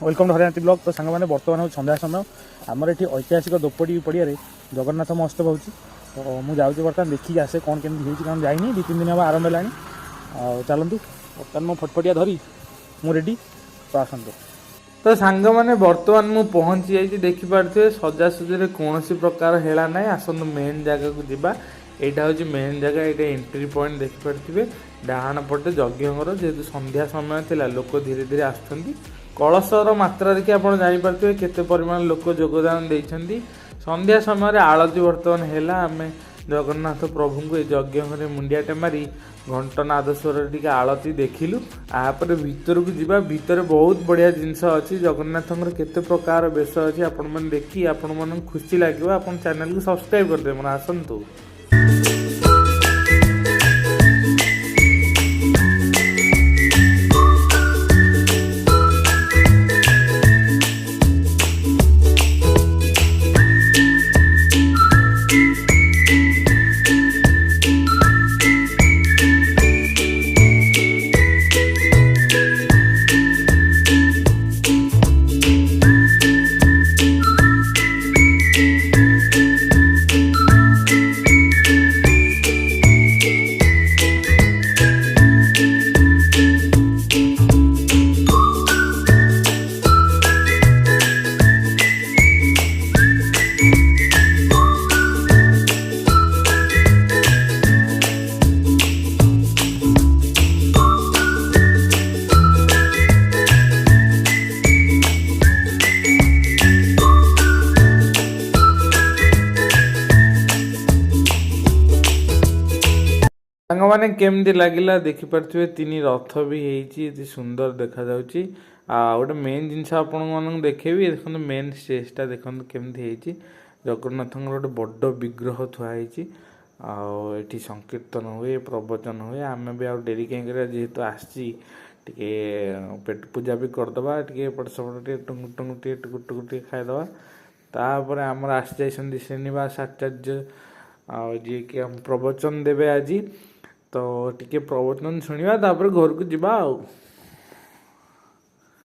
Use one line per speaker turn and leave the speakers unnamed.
Welcome to Haryana blog. तो सांग मैंने बर्तमान संध्या समय आमर ये ऐतिहासिक दोपटी पड़िया जगन्नाथ महोत्सव हो तो मुझे जाऊँगी बर्तमान देखिए आसे कौन केमती होती कारण जाइनी 2-3 दिन हम आरंभ है। चलतु बर्तमान मो फटफटिया धरी मु रेडी तो आसतु।
तो सांग मैंने बर्तमान मु पहुँची जाइए देखिपे सजासजी कौन प्रकार हेला ना आसतु मेन जगह को जीवा। यहाँ हूँ मेन जगह ये एंट्री पॉइंट देखिपे डाहाण पटे यज्ञर जेहेतु संध्या समय थिला लोक धीरे धीरे आसुँच कलशर मात्रा देखिए आप जापारे केते परिमाण लोक योगदान देइछन्ति। संध्या समय आलती बर्तमान है आम जगन्नाथ प्रभु को यज्ञ घरे मुंडियाटे मारी घंटनाद स्वर टी आलती देखिलु। आपर भीतर को जीवा भीतर बहुत बढ़िया जिनस अच्छी जगन्नाथ केते प्रकार बेश अच्छी आपण मैंने देखी आपण मन खुशी लगे आप चैनल को सब्सक्राइब करदे मन आसतु। सांग मैंने केमती लगिला देखिपे 3 रथ भी होती सुंदर देखा जाउची। गोटे मेन जिनस आपण देखेबी देखो मेन स्टेजटा देखो केमती जगन्नाथ गोटे बड़ विग्रह थुआई आठी संकीर्तन हुए प्रवचन हुए। आम भी आ डेरी कहीं जेहेतु आसी पेट पूजा भी करदे टे एपट सेपट टुंगु टुंगु टुकुर टुकुर खाईदे। तापर आमर आसी जाइछन्ति श्रीनिवास आचार्य जी कि हम प्रवचन देवे आज तो टिके प्रवचन शुणा तापर घर को जीवा।